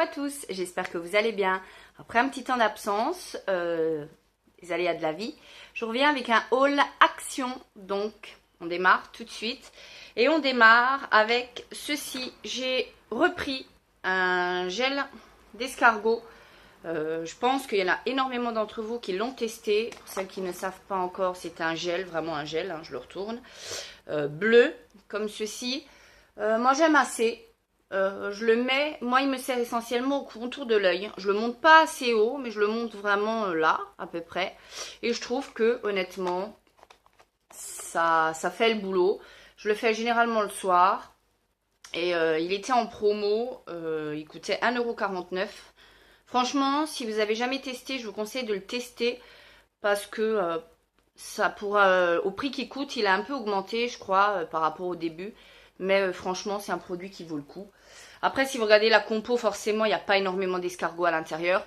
à tous, j'espère que vous allez bien. Après un petit temps d'absence, les aléas de la vie, je reviens avec un haul action. Donc, on démarre tout de suite. Et on démarre avec ceci. J'ai repris un gel d'escargot. Je pense qu'il y en a énormément d'entre vous qui l'ont testé. Pour celles qui ne savent pas encore, c'est un gel, vraiment un gel, hein, je le retourne. Bleu, comme ceci. Moi, j'aime assez. Je le mets, moi il me sert essentiellement au contour de l'œil. Je le monte pas assez haut, mais je le monte vraiment là, à peu près. Et je trouve que, honnêtement, ça fait le boulot. Je le fais généralement le soir. Et il était en promo, il coûtait 1,49 €. Franchement, si vous avez jamais testé, je vous conseille de le tester. Parce que ça pourra, au prix qu'il coûte, il a un peu augmenté, je crois, par rapport au début. Mais franchement, c'est un produit qui vaut le coup. Après, si vous regardez la compo, forcément, il n'y a pas énormément d'escargots à l'intérieur.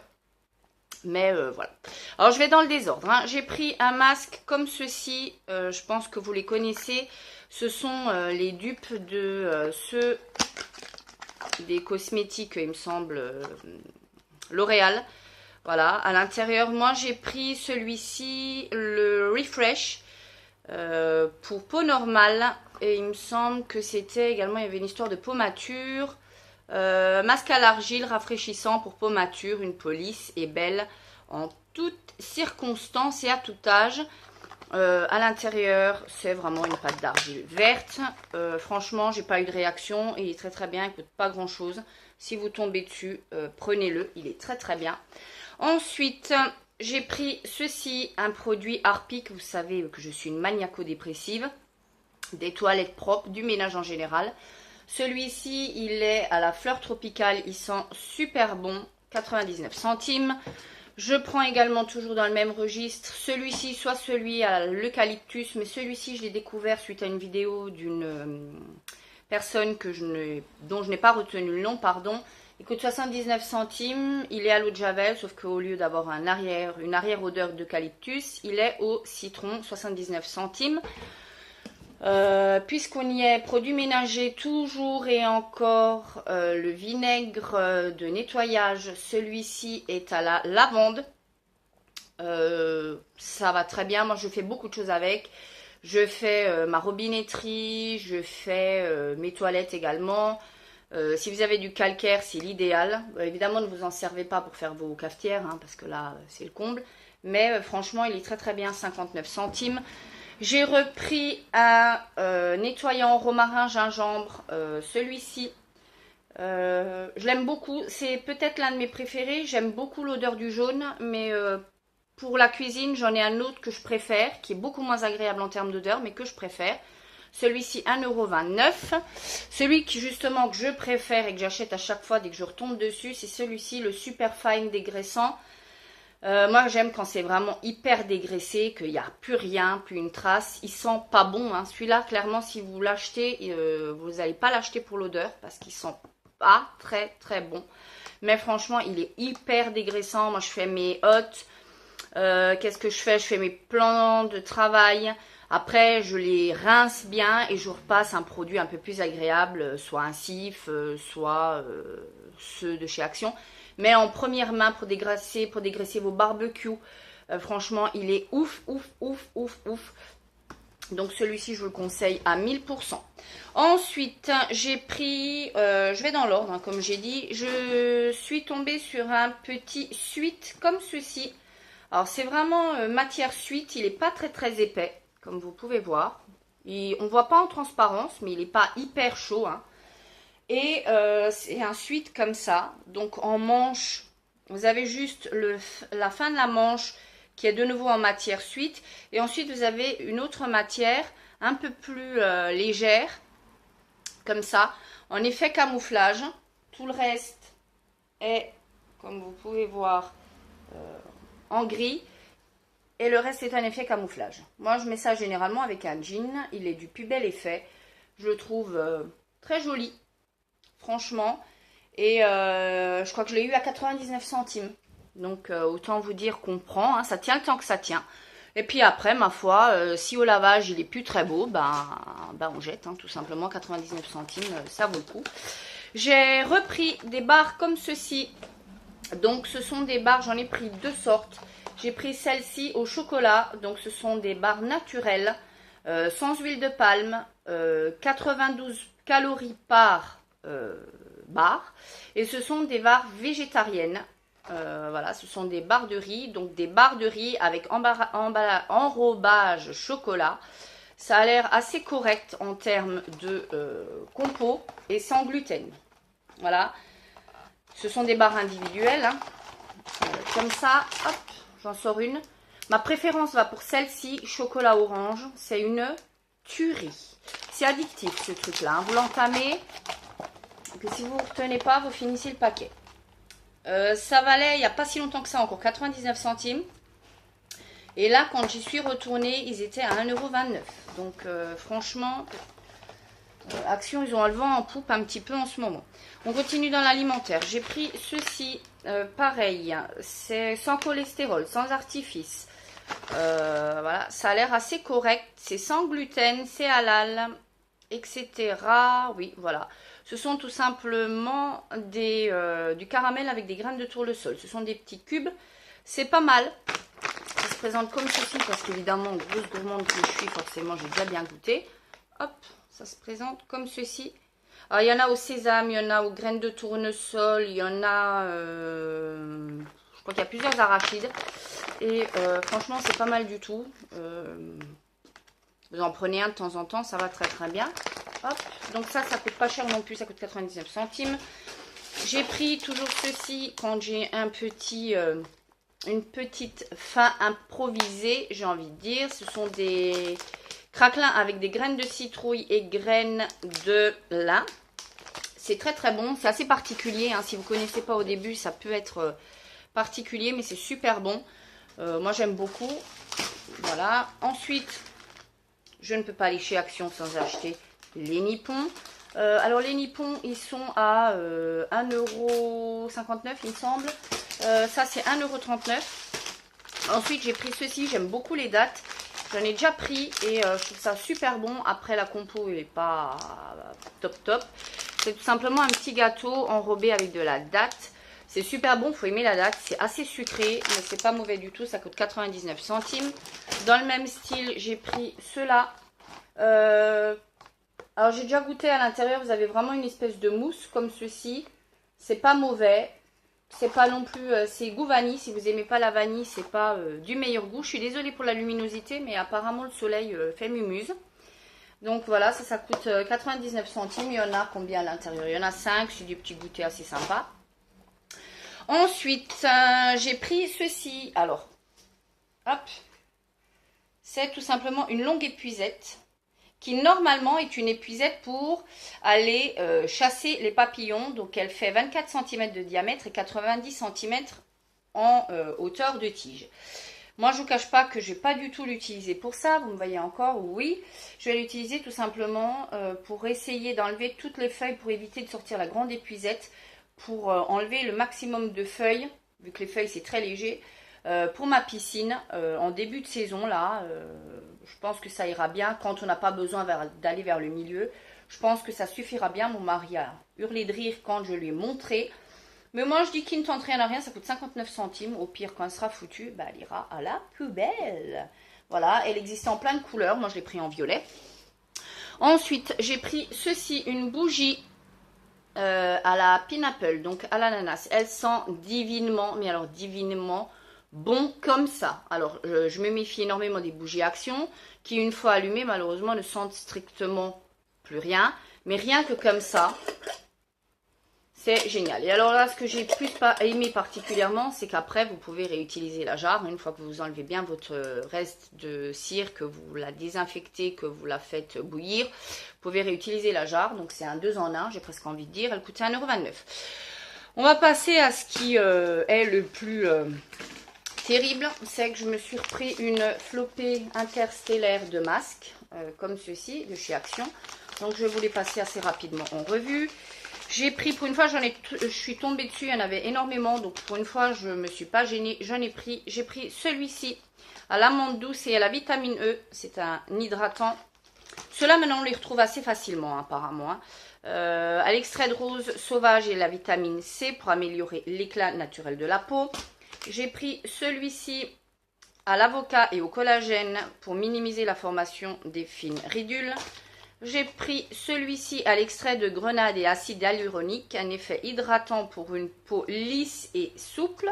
Mais voilà. Alors, je vais dans le désordre, hein. J'ai pris un masque comme ceci. Je pense que vous les connaissez. Ce sont les dupes de ceux des cosmétiques, il me semble, L'Oréal. Voilà. À l'intérieur, moi, j'ai pris celui-ci, le Refresh. Pour peau normale, et il me semble que c'était également, il y avait une histoire de peau mature, masque à l'argile rafraîchissant pour peau mature, une peau lisse et belle en toutes circonstances et à tout âge. À l'intérieur, c'est vraiment une pâte d'argile verte. Franchement, j'ai pas eu de réaction et il est très très bien, il coûte pas grand chose. Si vous tombez dessus, prenez-le, il est très très bien. Ensuite, j'ai pris ceci, un produit Harpic. Vous savez que je suis une maniaco-dépressive. Des toilettes propres, du ménage en général. Celui-ci, il est à la fleur tropicale. Il sent super bon. 99 centimes. Je prends également toujours dans le même registre. Celui-ci, soit celui à l'eucalyptus. Mais celui-ci, je l'ai découvert suite à une vidéo d'une personne dont je n'ai pas retenu le nom, pardon. Il coûte 79 centimes, il est à l'eau de javel, sauf qu'au lieu d'avoir une arrière-odeur d'eucalyptus, il est au citron, 79 centimes. Puisqu'on y est, produit ménager toujours et encore, le vinaigre de nettoyage, celui-ci est à la lavande. Ça va très bien, moi je fais beaucoup de choses avec. Je fais ma robinetterie, je fais mes toilettes également. Si vous avez du calcaire, c'est l'idéal. Évidemment, ne vous en servez pas pour faire vos cafetières, hein, parce que là, c'est le comble. Mais franchement, il est très très bien, 59 centimes. J'ai repris un nettoyant romarin gingembre, celui-ci. Je l'aime beaucoup, c'est peut-être l'un de mes préférés. J'aime beaucoup l'odeur du jaune, mais pour la cuisine, j'en ai un autre que je préfère, qui est beaucoup moins agréable en termes d'odeur, mais que je préfère. Celui-ci, 1,29 €. Celui qui justement que je préfère et que j'achète à chaque fois dès que je retombe dessus, c'est celui-ci, le Super Fine dégraissant. Moi, j'aime quand c'est vraiment hyper dégraissé, qu'il n'y a plus rien, plus une trace. Il sent pas bon, hein. Celui-là, clairement, si vous l'achetez, vous n'allez pas l'acheter pour l'odeur parce qu'il sent pas très très bon. Mais franchement, il est hyper dégraissant. Moi, je fais mes hottes. Qu'est-ce que je fais? Je fais mes plans de travail. Après, je les rince bien et je repasse un produit un peu plus agréable, soit un Cif, soit ceux de chez Action. Mais en première main pour dégraisser vos barbecues. Franchement, il est ouf, ouf, ouf, ouf, ouf. Donc celui-ci, je vous le conseille à 1000%. Ensuite, j'ai pris, je vais dans l'ordre, hein, comme j'ai dit. Je suis tombée sur un petit suite comme ceci. Alors, c'est vraiment matière suite. Il n'est pas très, très épais, comme vous pouvez voir. On ne voit pas en transparence, mais il n'est pas hyper chaud, hein. Et c'est un suite comme ça. Donc, en manche, vous avez juste la fin de la manche qui est de nouveau en matière suite. Et ensuite, vous avez une autre matière un peu plus légère, comme ça, en effet camouflage. Tout le reste est, comme vous pouvez voir, en gris. Et le reste est un effet camouflage. Moi, je mets ça généralement avec un jean. Il est du plus bel effet. Je le trouve très joli, franchement. Et je crois que je l'ai eu à 99 centimes. Donc, autant vous dire qu'on prend. Hein, ça tient le temps que ça tient. Et puis après, ma foi, si au lavage, il est plus très beau, ben on jette, hein, tout simplement. 99 centimes, ça vaut le coup. J'ai repris des barres comme ceci. Donc ce sont des barres, j'en ai pris deux sortes. J'ai pris celle-ci au chocolat. Donc ce sont des barres naturelles, sans huile de palme, 92 calories par barre. Et ce sont des barres végétariennes. Voilà, ce sont des barres de riz. Donc des barres de riz avec enrobage chocolat. Ça a l'air assez correct en termes de compo et sans gluten. Voilà. Ce sont des barres individuelles. Hein. Comme ça, hop, j'en sors une. Ma préférence va pour celle-ci, chocolat orange. C'est une tuerie. C'est addictif ce truc-là. Hein. Vous l'entamez, que si vous ne retenez pas, vous finissez le paquet. Ça valait, il n'y a pas si longtemps que ça, encore 99 centimes. Et là, quand j'y suis retournée, ils étaient à 1,29 €. Donc, franchement, Action, ils ont le vent en poupe un petit peu en ce moment. On continue dans l'alimentaire. J'ai pris ceci, pareil. C'est sans cholestérol, sans artifice. Voilà, ça a l'air assez correct. C'est sans gluten, c'est halal, etc. Oui, voilà. Ce sont tout simplement du caramel avec des graines de tournesol. Ce sont des petits cubes. C'est pas mal. Ça se présente comme ceci parce qu'évidemment, grosse gourmande que je suis, forcément, j'ai déjà bien goûté. Hop, ça se présente comme ceci. Alors, il y en a au sésame, il y en a aux graines de tournesol, il y en a... je crois qu'il y a plusieurs arachides. Et franchement, c'est pas mal du tout. Vous en prenez un de temps en temps, ça va très très bien. Hop, donc ça coûte pas cher non plus, ça coûte 99 centimes. J'ai pris toujours ceci quand j'ai un petit... une petite faim improvisée, j'ai envie de dire. Ce sont des craquelins avec des graines de citrouille et graines de lin. C'est très très bon, c'est assez particulier. Hein. Si vous ne connaissez pas au début, ça peut être particulier, mais c'est super bon. Moi j'aime beaucoup. Voilà. Ensuite, je ne peux pas aller chez Action sans acheter les nippons. Alors les nippons, ils sont à 1,59 € il me semble. Ça c'est 1,39 €. Ensuite j'ai pris ceci, j'aime beaucoup les dattes. J'en ai déjà pris et je trouve ça super bon. Après la compo il n'est pas top top. C'est tout simplement un petit gâteau enrobé avec de la date. C'est super bon, il faut aimer la date. C'est assez sucré mais c'est pas mauvais du tout. Ça coûte 99 centimes. Dans le même style j'ai pris ceux-là. Alors j'ai déjà goûté à l'intérieur, vous avez vraiment une espèce de mousse comme ceci. C'est pas mauvais. C'est pas non plus, c'est goût vanille. Si vous aimez pas la vanille, c'est pas du meilleur goût. Je suis désolée pour la luminosité, mais apparemment le soleil fait mumuse. Donc voilà, ça coûte 99 centimes. Il y en a combien à l'intérieur? Il y en a 5, c'est du petit goûter assez sympa. Ensuite, j'ai pris ceci. Alors, hop. C'est tout simplement une longue épuisette qui normalement est une épuisette pour aller chasser les papillons. Donc elle fait 24 cm de diamètre et 90 cm en hauteur de tige. Moi je ne vous cache pas que je ne vais pas du tout l'utiliser pour ça. Vous me voyez encore, oui. Je vais l'utiliser tout simplement pour essayer d'enlever toutes les feuilles pour éviter de sortir la grande épuisette. Pour enlever le maximum de feuilles, vu que les feuilles c'est très léger. Pour ma piscine, en début de saison là, je pense que ça ira bien quand on n'a pas besoin d'aller vers le milieu. Je pense que ça suffira bien. Mon mari a hurlé de rire quand je lui ai montré. Mais moi je dis qu'il ne tente rien à rien, ça coûte 59 centimes. Au pire quand elle sera foutue, bah, elle ira à la poubelle. Voilà, elle existe en plein de couleurs, moi je l'ai pris en violet. Ensuite j'ai pris ceci, une bougie à la pineapple, donc à l'ananas. Elle sent divinement, mais alors divinement bon comme ça. Alors, je me méfie énormément des bougies Action, qui une fois allumées, malheureusement, ne sentent strictement plus rien. Mais rien que comme ça, c'est génial. Et alors là, ce que j'ai plus aimé particulièrement, c'est qu'après, vous pouvez réutiliser la jarre. Une fois que vous enlevez bien votre reste de cire, que vous la désinfectez, que vous la faites bouillir, vous pouvez réutiliser la jarre. Donc, c'est un 2 en 1, j'ai presque envie de dire. Elle coûtait 1,29 €. On va passer à ce qui est le plus... terrible, c'est que je me suis repris une flopée interstellaire de masques, comme ceci, de chez Action. Donc je vais vous les passer assez rapidement en revue. J'ai pris, pour une fois, je suis tombée dessus, il y en avait énormément. Donc pour une fois, je ne me suis pas gênée, j'ai pris celui-ci, à l'amande douce et à la vitamine E. C'est un hydratant. Ceux-là, maintenant, on les retrouve assez facilement, apparemment. Hein. À l'extrait de rose sauvage et la vitamine C pour améliorer l'éclat naturel de la peau. J'ai pris celui-ci à l'avocat et au collagène pour minimiser la formation des fines ridules. J'ai pris celui-ci à l'extrait de grenade et acide hyaluronique, un effet hydratant pour une peau lisse et souple.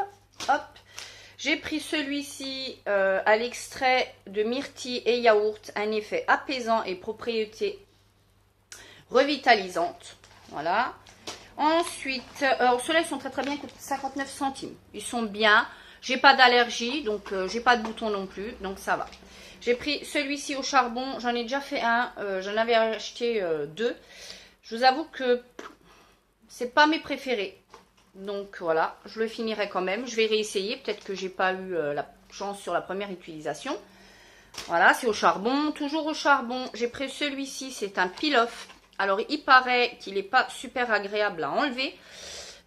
Hop. J'ai pris celui-ci à l'extrait de myrtille et yaourt, un effet apaisant et propriétés revitalisantes. Voilà. Ensuite, alors ceux-là ils sont très très bien, ils coûtent 59 centimes. Ils sont bien. J'ai pas d'allergie, donc j'ai pas de boutons non plus, donc ça va. J'ai pris celui-ci au charbon, j'en ai déjà fait un, j'en avais acheté deux. Je vous avoue que c'est pas mes préférés. Donc voilà, je le finirai quand même. Je vais réessayer, peut-être que j'ai pas eu la chance sur la première utilisation. Voilà, c'est au charbon, toujours au charbon. J'ai pris celui-ci, c'est un peel-off. Alors il paraît qu'il n'est pas super agréable à enlever.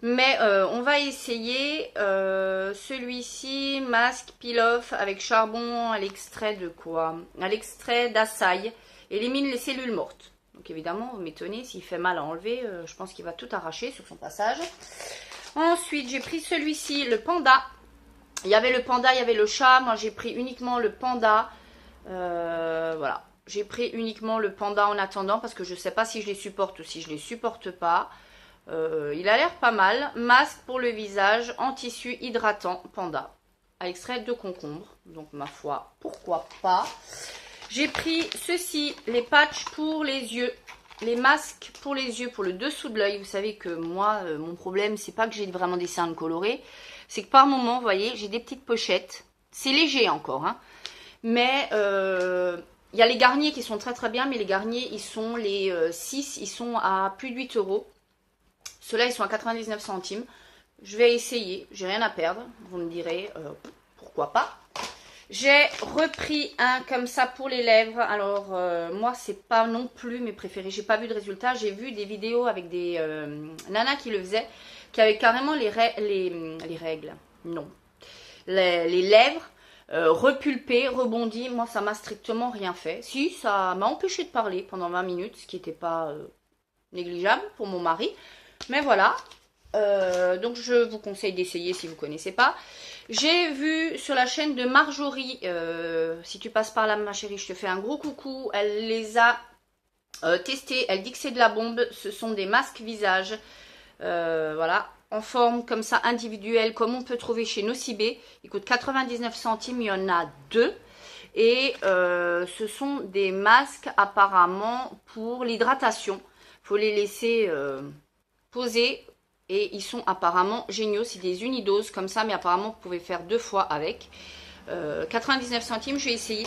Mais on va essayer celui-ci, masque peel-off avec charbon à l'extrait de quoi? À l'extrait d'açaï. Élimine les cellules mortes. Donc évidemment, vous m'étonnez, s'il fait mal à enlever, je pense qu'il va tout arracher sur son passage. Ensuite, j'ai pris celui-ci, le panda. Il y avait le panda, il y avait le chat. Moi, j'ai pris uniquement le panda. Voilà. J'ai pris uniquement le panda en attendant parce que je ne sais pas si je les supporte ou si je ne les supporte pas. Il a l'air pas mal. Masque pour le visage en tissu hydratant panda à extrait de concombre. Donc ma foi, pourquoi pas. J'ai pris ceci, les patchs pour les yeux. Les masques pour les yeux, pour le dessous de l'œil. Vous savez que moi, mon problème, c'est pas que j'ai vraiment des cernes colorées. C'est que par moment, vous voyez, j'ai des petites pochettes. C'est léger encore, hein. Mais il y a les Garnier qui sont très très bien. Mais les Garnier, ils sont les 6, ils sont à plus de 8 €. Ceux-là, ils sont à 99 centimes. Je vais essayer. J'ai rien à perdre. Vous me direz pourquoi pas. J'ai repris un comme ça pour les lèvres. Alors, moi, c'est pas non plus mes préférés. J'ai pas vu de résultat. J'ai vu des vidéos avec des nanas qui le faisaient, qui avaient carrément les règles. Non. Les lèvres repulpées, rebondies. Moi, ça m'a strictement rien fait. Si, ça m'a empêché de parler pendant 20 minutes, ce qui n'était pas négligeable pour mon mari. Mais voilà, donc je vous conseille d'essayer si vous ne connaissez pas. J'ai vu sur la chaîne de Marjorie, si tu passes par là ma chérie, je te fais un gros coucou. Elle les a testés, elle dit que c'est de la bombe. Ce sont des masques visage, voilà, en forme comme ça individuelle, comme on peut trouver chez Nocibé. Ils coûtent 99 centimes, il y en a deux. Et ce sont des masques apparemment pour l'hydratation. Il faut les laisser poser et ils sont apparemment géniaux. C'est des unidoses comme ça, mais apparemment vous pouvez faire 2 fois avec. 99 centimes, je vais essayer.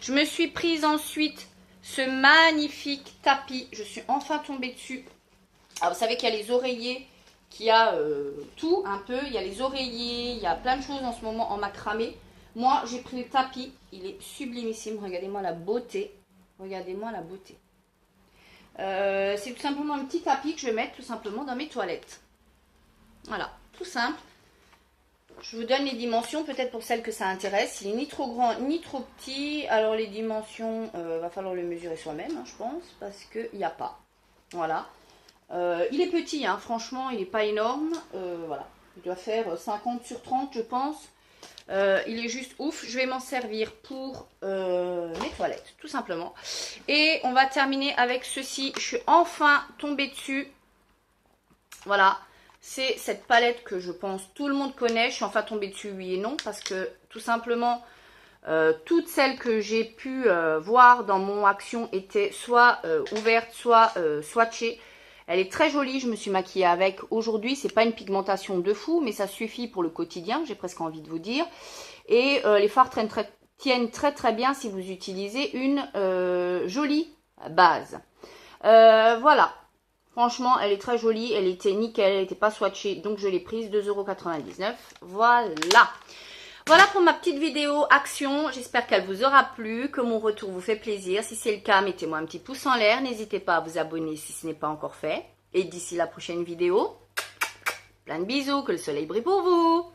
Je me suis prise ensuite ce magnifique tapis. Je suis enfin tombée dessus. Alors vous savez qu'il y a les oreillers, qu'il y a tout un peu. Il y a les oreillers, il y a plein de choses en ce moment en macramé. Moi j'ai pris le tapis, il est sublimissime. Regardez-moi la beauté. Regardez-moi la beauté. C'est tout simplement un petit tapis que je vais mettre tout simplement dans mes toilettes. Voilà, tout simple. Je vous donne les dimensions, peut-être pour celles que ça intéresse. Il n'est ni trop grand ni trop petit. Alors les dimensions, va falloir le mesurer soi-même, hein, je pense, parce qu'il n'y a pas. Voilà. Il est petit, hein, franchement, il n'est pas énorme. Voilà, il doit faire 50 sur 30, je pense. Il est juste ouf. Je vais m'en servir pour mes toilettes, tout simplement. Et on va terminer avec ceci. Je suis enfin tombée dessus. Voilà. C'est cette palette que je pense tout le monde connaît. Je suis enfin tombée dessus, oui et non. Parce que tout simplement, toutes celles que j'ai pu voir dans mon action étaient soit ouvertes, soit swatchées. Elle est très jolie, je me suis maquillée avec aujourd'hui. C'est pas une pigmentation de fou, mais ça suffit pour le quotidien, j'ai presque envie de vous dire. Et les fards tiennent très très bien si vous utilisez une jolie base. Voilà, franchement, elle est très jolie. Elle était nickel, elle n'était pas swatchée, donc je l'ai prise, 2,99 €. Voilà. Voilà pour ma petite vidéo action, j'espère qu'elle vous aura plu, que mon retour vous fait plaisir. Si c'est le cas, mettez-moi un petit pouce en l'air, n'hésitez pas à vous abonner si ce n'est pas encore fait. Et d'ici la prochaine vidéo, plein de bisous, que le soleil brille pour vous.